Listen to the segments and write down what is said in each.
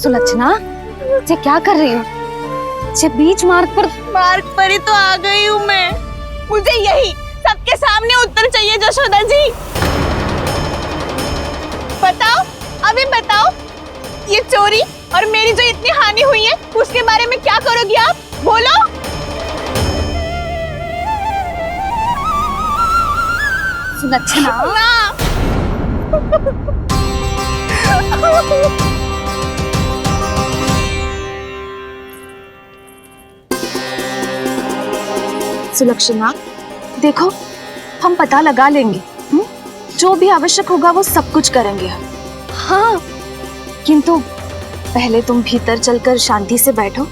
सुलक्षणा, ये क्या कर रही हो? ये बीच मार्ग पर ही तो आ गई हूँ मैं। मुझे यही सबके सामने उत्तर चाहिए जशोदा जी। बताओ, अभी बताओ, ये चोरी और मेरी जो इतनी हानि हुई है उसके बारे में क्या करोगी आप? बोलो। सुलक्षणा, सुलक्षणा, देखो हम पता लगा लेंगे, जो भी आवश्यक होगा वो सब कुछ करेंगे हम। हाँ, किंतु पहले तुम भीतर चलकर शांति से बैठो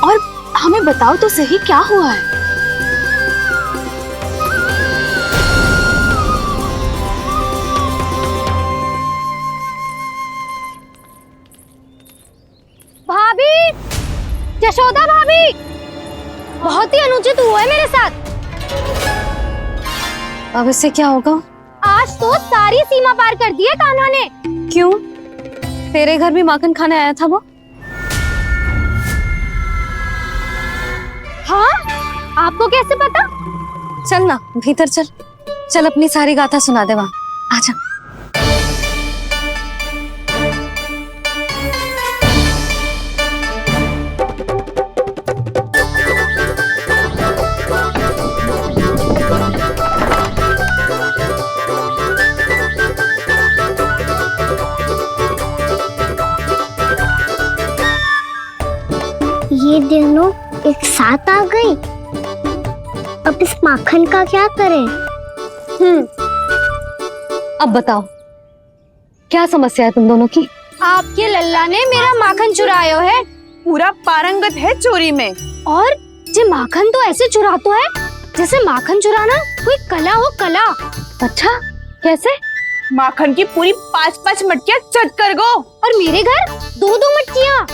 और हमें बताओ तो सही क्या हुआ है। भाभी, यशोदा भाभी, बहुत ही अनुचित हुआ है मेरे साथ। अब इससे क्या होगा? आज तो सारी सीमा पार कर दी है कान्हा ने। क्यों? तेरे घर भी माखन खाने आया था वो? हाँ, आपको कैसे पता? चल ना भीतर चल, चल अपनी सारी गाथा सुना दे वहां। आजा। ये दोनों एक साथ आ गई। अब इस माखन का क्या करें? अब बताओ क्या समस्या है तुम दोनों की? आपके लल्ला ने मेरा माखन चुरायो है। पूरा पारंगत है चोरी में। और ये माखन तो ऐसे चुराता है जैसे माखन चुराना कोई कला हो, कला। अच्छा, कैसे? माखन की पूरी 5-5 मटकियां चट कर गो। और मेरे घर 2-2 मटकियां।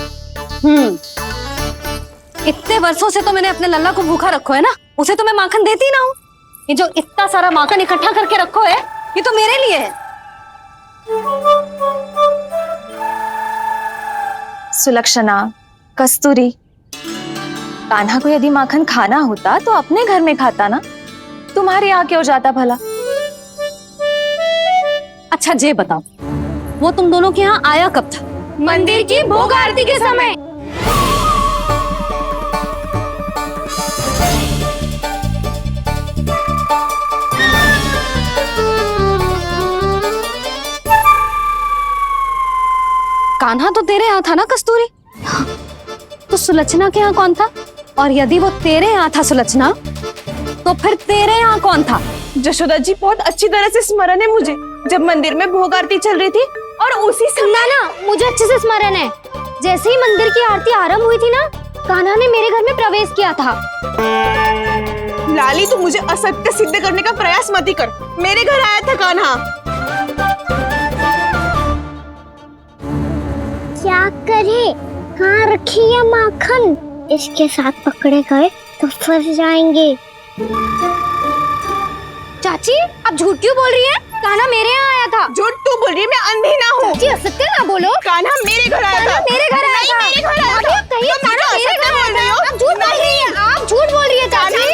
इतने वर्षों से तो मैंने अपने लल्ला को भूखा रखो है ना, उसे तो मैं माखन देती ना हूँ। ये जो इतना सारा माखन इकट्ठा करके रखो है, ये तो मेरे लिए है। सुलक्षणा, कस्तूरी, कान्हा को यदि माखन खाना होता तो अपने घर में खाता ना, तुम्हारे यहाँ क्यों जाता भला? अच्छा ये बताओ, वो तुम दोनों के यहाँ आया कब था? मंदिर की भोग आरती के समय। कान्हा तो तेरे यहाँ था ना कस्तूरी? तो सुलक्षणा के यहाँ कौन था? और यदि वो तेरे यहाँ था सुलक्षणा, तो फिर तेरे यहाँ कौन था? जशोदा जी, बहुत अच्छी तरह से स्मरण है मुझे, जब मंदिर में भोग आरती चल रही थी और उसी समय ना, मुझे अच्छे से स्मरण है। जैसे ही मंदिर की आरती आरंभ हुई थी ना, कान्हा ने मेरे घर में प्रवेश किया था। लाली, तू मुझे असत्य सिद्ध करने का प्रयास मत ही कर। मेरे घर आया था कान्हा। क्या करे? कहाँ रखी है माखन? इसके साथ पकड़े गए तो फंस जाएंगे। चाची, आप झूठ क्यों बोल रही हैं? कान्हा मेरे यहाँ आया था। झूठ तू बोल रही है? मैं अंधी ना हूँ। चाची, असत्य ना बोलो। कान्हा मेरे घर आया था। मेरे घर आया था। मेरे घर आया था। कहिए कान्हा मेरे घर आया था। आप झूठ बोल रही हैं। आप झूठ बोल रही है चाची।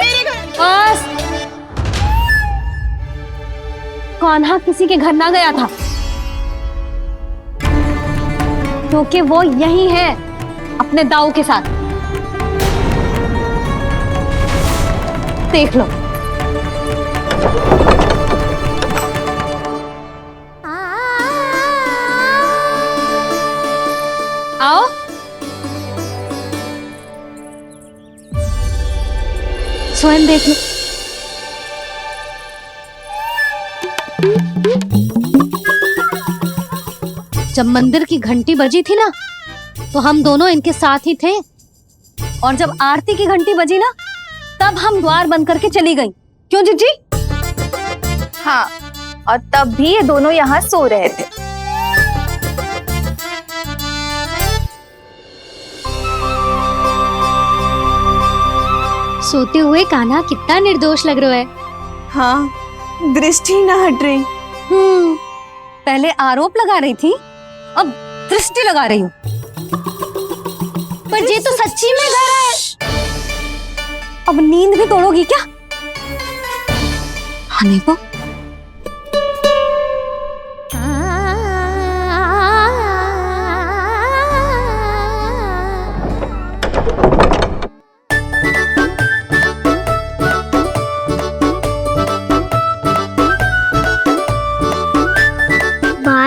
बस, कान्हा किसी के घर ना गया था, क्योंकि वो यही है अपने दाऊ के साथ। देख लो। आओ। स्वयं देख लो। जब मंदिर की घंटी बजी थी ना, तो हम दोनों इनके साथ ही थे, और जब आरती की घंटी बजी ना, तब हम द्वार बंद करके चली गई। क्यों जीजी? हाँ, और तब भी ये दोनों यहाँ सो रहे थे। सोते हुए कान्हा कितना निर्दोष लग रहा है। हाँ, दृष्टि न हट रही। पहले आरोप लगा रही थी, अब दृष्टि लगा रही हूँ। ये तो सच्ची में घर है। अब नींद भी तोड़ोगी क्या? हनी को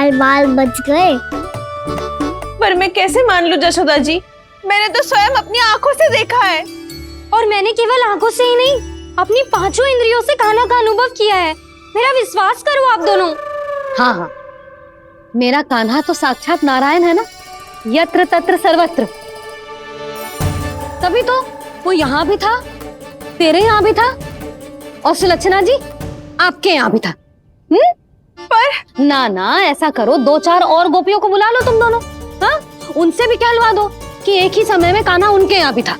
बाल बच गए। पर मैं कैसे मान लूं जशोदा जी, मैंने तो स्वयं अपनी आंखों से देखा है। और मैंने केवल आंखों से ही नहीं, अपनी पांचों इंद्रियों से कान्हा का अनुभव किया है। मेरा विश्वास करो आप दोनों। हाँ हाँ, मेरा कान्हा तो साक्षात नारायण है ना, यत्र तत्र सर्वत्र। तभी तो वो यहाँ भी था, तेरे यहाँ भी था, और सुलक्षणा जी आपके यहाँ भी था। पर ना ना, ऐसा करो, 2-4 और गोपियों को बुला लो तुम दोनों। हाँ, उनसे भी कहलवा दो कि एक ही समय में कान्हा उनके यहाँ भी था।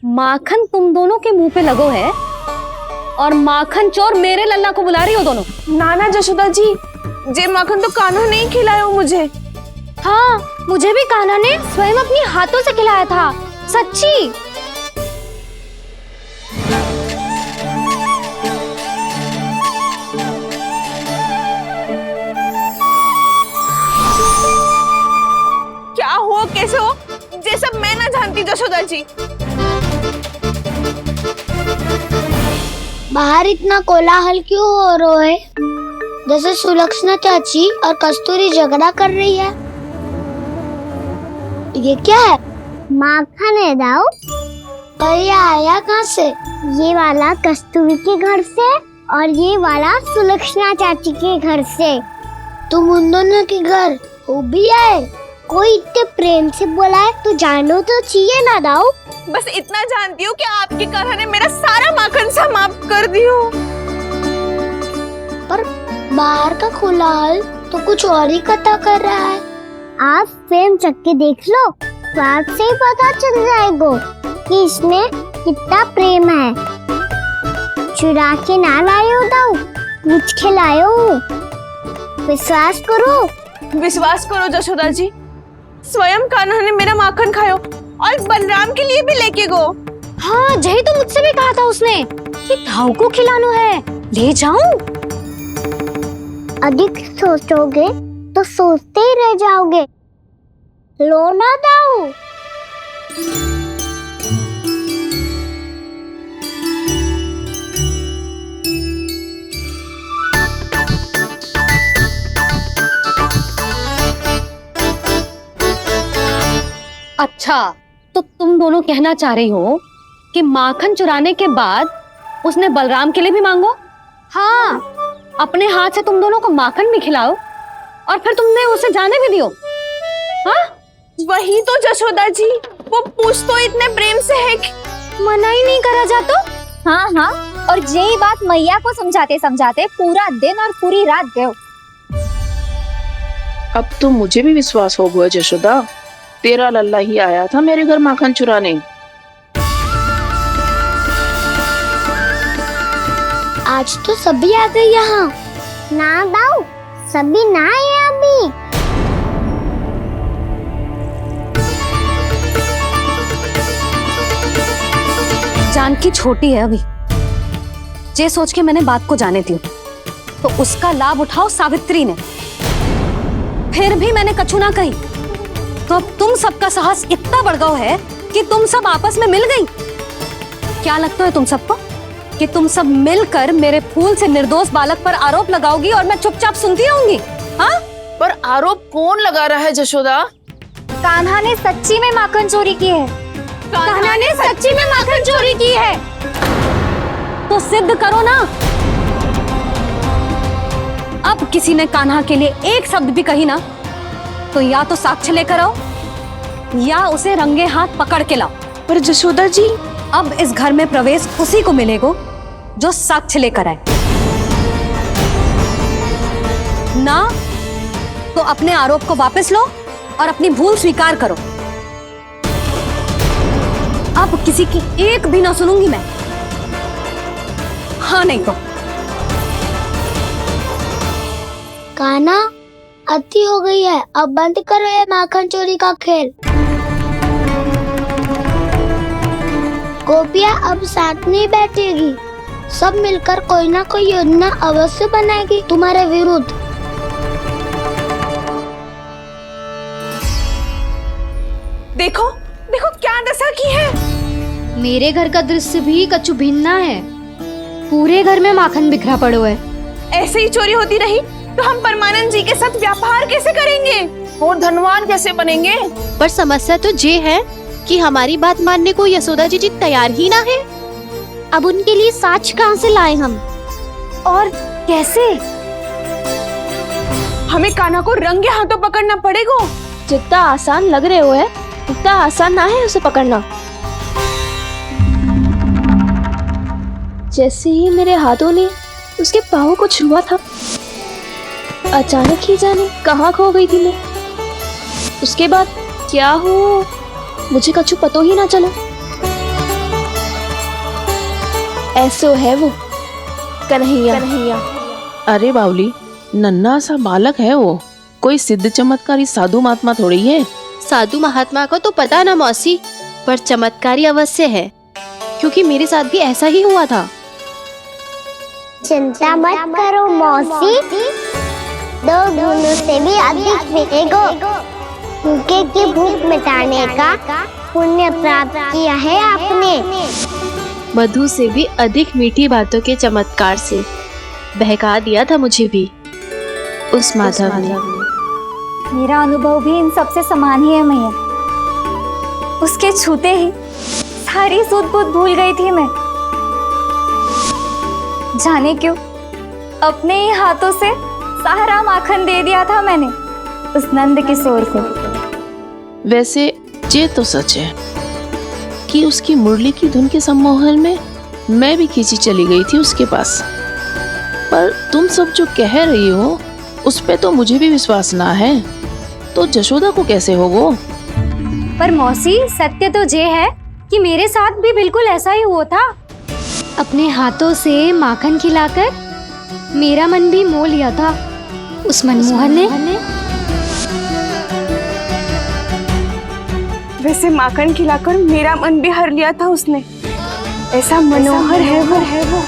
माखन तुम दोनों के मुंह पे लगो है, और माखन चोर मेरे लल्ला को बुला रही हो दोनों। नाना जशोदा जी, जे माखन तो कान्हा नहीं खिलाया मुझे। हाँ, मुझे भी कान्हा ने स्वयं अपनी हाथों से खिलाया था, सच्ची। क्या हो कैसे हो, ये सब मैं ना जानती जशोदा जी। बाहर इतना कोलाहल क्यों हो रहा है? जैसे सुलक्षणा चाची और कस्तूरी झगड़ा कर रही है। ये क्या है? माखन है दाऊ। और ये आया कहाँ से? ये वाला कस्तूरी के घर से और ये वाला सुलक्षणा चाची के घर से। तुम उन दोनों के घर हो भी आए? कोई इतने प्रेम से बोला है तो जानो तो चाहिए ना दाऊ। बस इतना जानती हूँ कि आपकी कान्हा ने मेरा सारा माखन समाप्त कर दियो। पर बाहर का कोलाहल तो कुछ और ही कथा कर रहा है। आप फिल्म चख के देख लो, तो आपसे ही पता चल जाएगा कि इसमें कितना प्रेम है। चुरा के ना लायो दाऊ, पूछ के लायो। विश्वास करो जशोदा जी, स्वयं कान्हा ने मेरा माखन खायो और बलराम के लिए भी लेके गो। हाँ, यही तो मुझसे भी कहा था उसने कि दाऊ को खिलाना है, ले जाऊं। अधिक सोचोगे तो सोचते ही रह जाओगे। लो ना दाऊ। अच्छा, तो तुम दोनों कहना चाह रही हो कि माखन चुराने के बाद उसने बलराम के लिए भी मांगो? हाँ, अपने हाथ से तुम दोनों को माखन भी खिलाओ और फिर तुमने उसे जाने भी दियो? हाँ, वही तो जशोदा जी, वो पूछ तो इतने प्रेम से है कि मना ही नहीं करा जाता। हाँ हाँ, और यही बात मैया को समझाते समझाते पूरा दिन और पूरी रात गए। अब तो मुझे भी विश्वास हो गया जशोदा, तेरा लल्ला ही आया था मेरे घर माखन चुराने। आज तो सभी आ गए यहाँ। ना दाऊ, सभी ना आए अभी। जानकी छोटी है अभी, ये सोच के मैंने बात को जाने दी, तो उसका लाभ उठाओ सावित्री ने। फिर भी मैंने कछु ना कही, तो अब तुम सबका साहस इतना बढ़ गया है कि तुम सब आपस में मिल गई। क्या लगता है तुम सबको कि तुम सब मिलकर मेरे फूल से निर्दोष बालक पर आरोप लगाओगी और मैं चुपचाप सुनती रहूंगी? हाँ? पर आरोप कौन लगा रहा है जशोदा? कान्हा ने सच्ची में माखन चोरी की है। कान्हा ने सच्ची में माखन चोरी की है। तो सिद्ध करो ना। अब किसी ने कान्हा के लिए एक शब्द भी कही ना, तो या तो साक्ष्य लेकर आओ या उसे रंगे हाथ पकड़ के लाओ। पर जशोदा जी, अब इस घर में प्रवेश उसी को मिलेगा जो साक्ष्य लेकर आए। ना तो अपने आरोप को वापस लो और अपनी भूल स्वीकार करो। अब किसी की एक भी ना सुनूंगी मैं। हाँ नहीं तो कान्हा, अति हो गई है, अब बंद करो ये माखन चोरी का खेल। गोपिया अब साथ नहीं बैठेगी, सब मिलकर कोई ना कोई योजना अवश्य बनाएगी तुम्हारे विरुद्ध। देखो देखो क्या दशा की है। मेरे घर का दृश्य भी कछु भिन्न है। पूरे घर में माखन बिखरा पड़ो है। ऐसे ही चोरी होती रही तो हम परमानंद जी के साथ व्यापार कैसे करेंगे और धनवान कैसे बनेंगे? पर समस्या तो ये है कि हमारी बात मानने को यशोदा जी तैयार ही ना है। अब उनके लिए साक्ष्य कहाँ से लाएं हम? और कैसे? हमें कान्हा को रंगे हाथों पकड़ना पड़ेगा। जितना आसान लग रहे हो है उतना आसान ना है उसे पकड़ना। जैसे ही मेरे हाथों ने उसके पाँव को छुआ था, अचानक ही जाने कहाँ खो गई थी मैं। उसके बाद क्या हो मुझे कछु पतो ही ना चला। ऐसो है वो कन्हैया। अरे बावली, नन्हा सा बालक है वो, कोई सिद्ध चमत्कारी साधु महात्मा थोड़ी है। साधु महात्मा को तो पता ना मौसी, पर चमत्कारी अवश्य है, क्योंकि मेरे साथ भी ऐसा ही हुआ था। चिंता मत करो मौसी, 2 गुणों से भी अधिक मिलेगा। भूखे की भूख मिटाने का पुण्य प्राप्त किया है आपने। मधु से भी अधिक मीठी बातों के चमत्कार से बहका दिया था मुझे भी उस माधव ने। मेरा अनुभव भी इन सबसे समान ही है मैया। उसके छूते ही सारी सूध बूध भूल गई थी मैं। जाने क्यों अपने ही हाथों से सारा माखन दे दिया था मैंने उस नंद किशोर को। वैसे ये तो सच है कि उसकी मुरली की धुन के सम्मोहन में मैं भी खींची चली गई थी उसके पास। पर तुम सब जो कह रही हो उस पे तो मुझे भी विश्वास ना है, तो जशोदा को कैसे होगो? पर मौसी, सत्य तो ये है कि मेरे साथ भी बिल्कुल ऐसा ही हुआ था। अपने हाथों से माखन खिलाकर मेरा मन भी मोह लिया था उस मनमोहन ने। वैसे माखन खिलाकर मेरा मन भी हर लिया था उसने। ऐसा मनोहर है वो।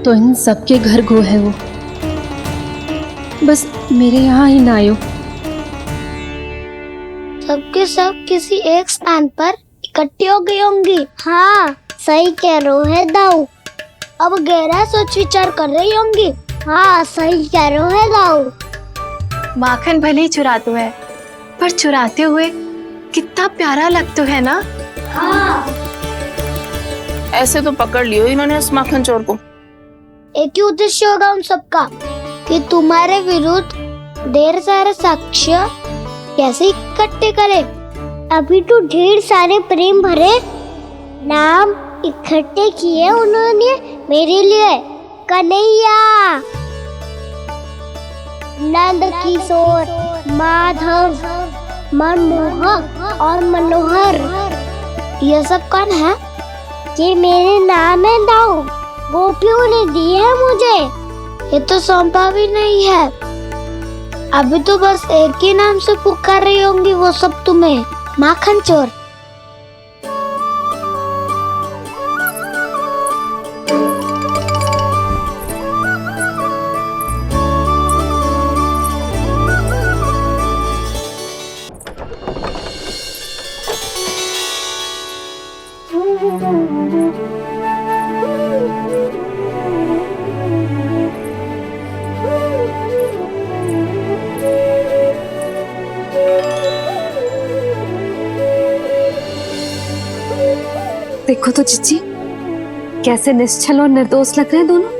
तो इन सबके घर गो है वो, बस मेरे यहाँ ही ना आयो। सबके सब किसी एक स्थान पर इकट्ठी हो गई होंगी। हाँ, सही कह रहे है दाऊ। अब गहरा सोच विचार कर रही होंगी। हाँ, सही कह रहे है दाऊ। माखन भले ही चुराते है, पर चुराते हुए कितना प्यारा लगता है ना। ऐसे तो पकड़ लियो इन्होंने उस माखन चोर को। एक ही उद्देश्य होगा उन सबका कि तुम्हारे विरुद्ध ढेर सारे साक्ष्य कैसे इकट्ठे करें। अभी तो ढेर सारे प्रेम भरे नाम इकट्ठे किए उन्होंने मेरे लिए। कन्हैया, नंद किशोर, माधव, मनमोहक और मनोहर, ये सब कौन है? ये मेरे नाम है दाऊ। गोपियों ने दी है मुझे, ये तो सौंपा भी नहीं है। अभी तो बस एक ही नाम से पुकार रही होंगी वो सब तुम्हें, माखन चोर। देखो तो चिच्ची, कैसे निश्चल और निर्दोष लग रहे हैं दोनों,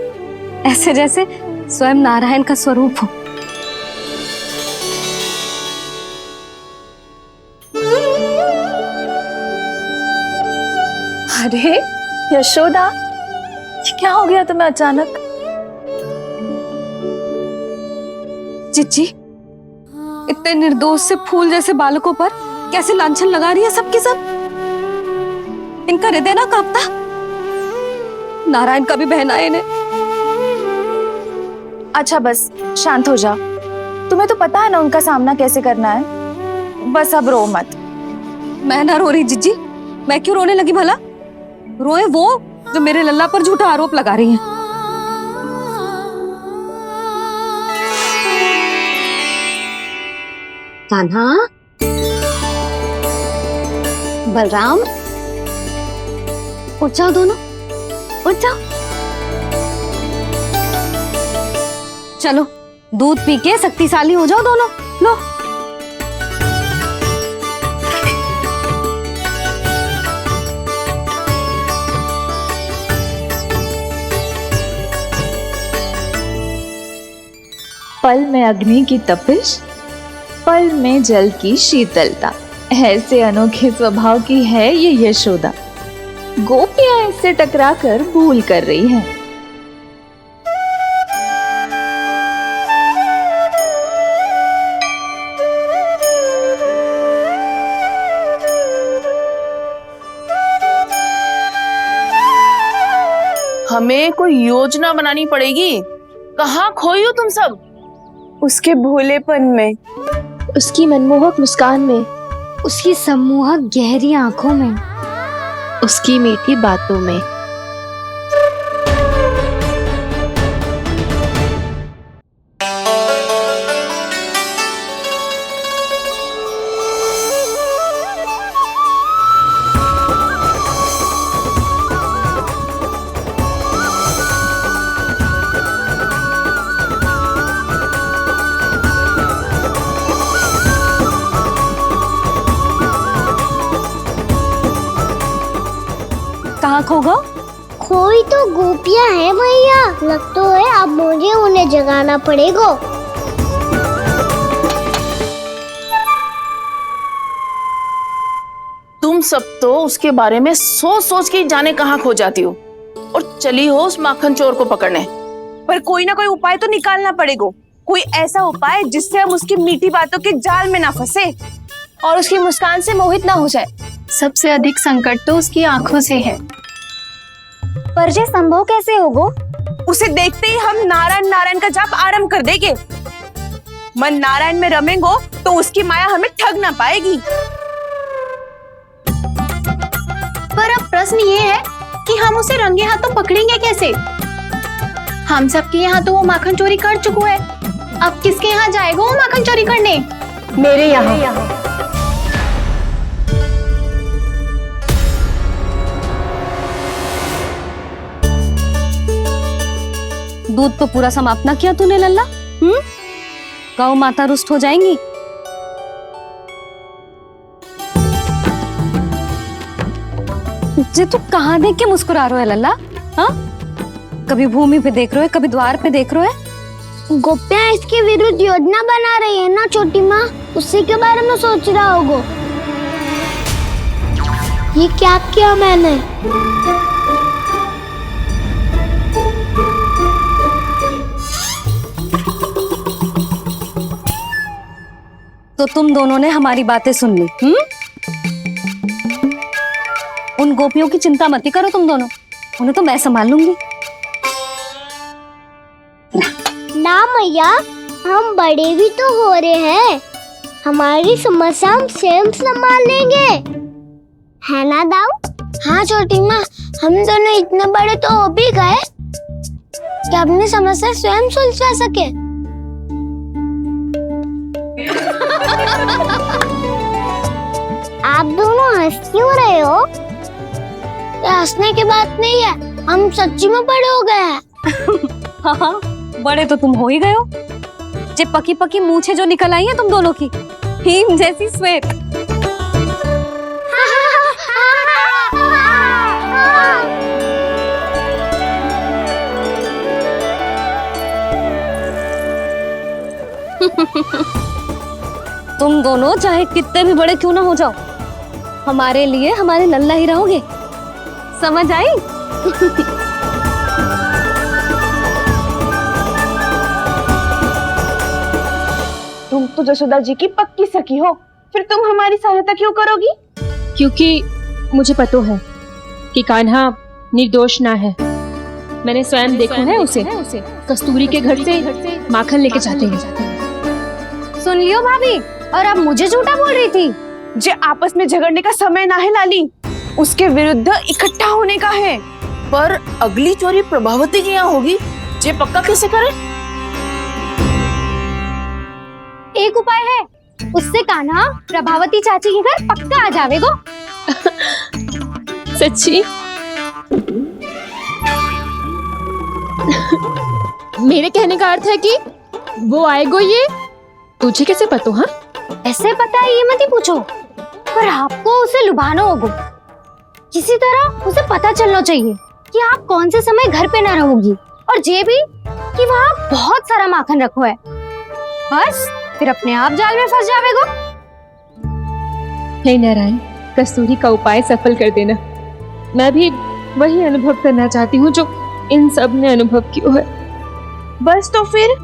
ऐसे जैसे स्वयं नारायण का स्वरूप हो। अरे यशोदा, ये क्या हो गया तुम्हें अचानक? चिच्ची, इतने निर्दोष से फूल जैसे बालकों पर कैसे लांछन लगा रही है सबके सब। इनका हृदय ना कांपता। नारायण का भी बहना है इन्हें। अच्छा बस शांत हो जाओ, तुम्हें तो पता है ना उनका सामना कैसे करना है। बस अब रो मत। मैं ना रो रही जिज्जी, मैं क्यों रोने लगी भला? रोए वो जो मेरे लल्ला पर झूठा आरोप लगा रही हैं। कान्हा, बलराम, उठ जाओ दोनों, उठ जाओ। चलो दूध पी के शक्तिशाली हो जाओ दोनों। लो पल में अग्नि की तपिश, पल में जल की शीतलता, ऐसे अनोखे स्वभाव की है ये यशोदा। गोपियां इससे टकराकर भूल कर रही हैं। हमें कोई योजना बनानी पड़ेगी। कहाँ खोई हो तुम सब? उसके भोलेपन में, उसकी मनमोहक मुस्कान में, उसकी सम्मोहक गहरी आंखों में, उसकी मीठी बातों में। कहाँ खो गो? खोई तो गोपियां हैं भैया, लगता है अब मुझे उन्हें जगाना पड़ेगा। तुम सब तो उसके बारे में सोच सोच के जाने कहाँ खो जाती हो और चली हो उस माखन चोर को पकड़ने। पर कोई ना कोई उपाय तो निकालना पड़ेगा। कोई ऐसा उपाय जिससे हम उसकी मीठी बातों के जाल में ना फंसे और उसकी मुस्कान से मोहित ना हो जाए। सबसे अधिक संकट तो उसकी आंखों से है। पर ये संभव कैसे होगो? उसे देखते ही हम नारायण नारायण का जाप आरंभ कर देंगे। मन नारायण में रमेंगो तो उसकी माया हमें ठग ना पाएगी। पर अब प्रश्न ये है कि हम उसे रंगे हाथों पकड़ेंगे कैसे? हम सबके यहाँ तो वो माखन चोरी कर चुका है। अब किसके यहाँ जाएगा वो माखन चोरी करने? मेरे यहाँ। दूध तो पूरा समाप्त ना किया तूने लल्ला। गौ माता रुष्ट हो जाएंगी। जे तू कहाँ देख के मुस्कुरा रहे हो लल्ला? हाँ, कभी भूमि पे देख रहे हो, कभी द्वार पे देख रहे हो। गोपियां इसके विरुद्ध योजना बना रही है ना छोटी माँ, उसी के बारे में सोच रहा होगा। ये क्या किया मैंने? तो तुम दोनों ने हमारी बातें सुन ली। उन गोपियों की चिंता मत करो तुम दोनों, उन्हें तो मैं संभाल लूंगी। ना मैया, हम बड़े भी तो हो रहे हैं, हमारी समस्या हम स्वयं संभाल लेंगे, है ना दाऊ? हाँ छोटी माँ, हम दोनों इतने बड़े तो हो भी गए कि अपनी समस्या स्वयं सुलझा सके। आप दोनों हंस क्यों रहे हो? ये हंसने की बात नहीं है, हम सच्ची में बड़े हो गए हैं। हाँ, बड़े तो तुम हो ही गए हो। जे पकी पकी मूछें जो निकल आई हैं तुम दोनों की, हिम जैसी श्वेत। तुम दोनों चाहे कितने भी बड़े क्यों ना हो जाओ, हमारे लिए हमारे लल्ला ही रहोगे। समझ आई? तुम तो जसोदा जी की पक्की सखी हो, फिर तुम हमारी सहायता क्यों करोगी? क्योंकि मुझे पता है कि कान्हा निर्दोष ना है। मैंने स्वयं देखा है उसे कस्तूरी के घर से माखन लेके जाते हैं। सुन लियो भाभी, और अब मुझे झूठा बोल रही थी। जे आपस में झगड़ने का समय ना है लाली, उसके विरुद्ध इकट्ठा होने का है। पर अगली चोरी प्रभावती की यहाँ होगी, जे पक्का कैसे करे? एक उपाय है, उससे कान्हा प्रभावती चाची के घर पक्का आ जावेगो। सच्ची? मेरे कहने का अर्थ है कि वो आएगो। ये तुझे कैसे पता? हाँ, ऐसे पता है ये मत ही पूछो, पर आपको उसे लुभाना होगा। किसी तरह उसे पता चलना चाहिए कि आप कौन से समय घर पे ना रहोगी, और ये भी कि वहाँ बहुत सारा माखन रखो है। बस फिर अपने आप जाल में फंस जावेगो। हे नारायण, कस्तूरी का उपाय सफल कर देना। मैं भी वही अनुभव करना चाहती हूँ जो इन सब ने अनुभव किया है। बस तो फिर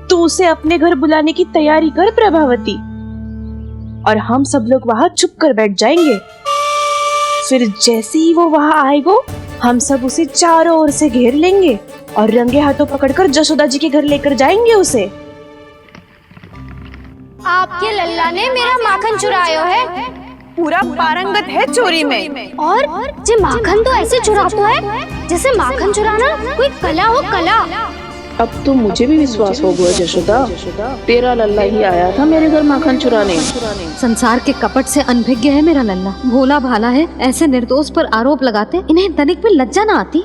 तू उसे अपने घर बुलाने की तैयारी कर प्रभावती, और हम सब लोग वहाँ चुप कर बैठ जाएंगे। फिर जैसे ही वो वहाँ आएगो, हम सब उसे चारों ओर से घेर लेंगे और रंगे हाथों पकड़कर जशोदा जी के घर लेकर जाएंगे उसे। आपके लल्ला ने मेरा माखन चुरायो है, पूरा पारंगत है चोरी में। और जे माखन तो ऐसे चुराता है जैसे माखन चुराना कोई कला हो, कला। अब तो मुझे भी विश्वास हो गया जशोदा, तेरा लल्ला ही आया था मेरे घर माखन चुराने। संसार के कपट से अनभिज्ञ है मेरा लल्ला, भोला भाला है। ऐसे निर्दोष पर आरोप लगाते इन्हें तनिक भी लज्जा ना आती।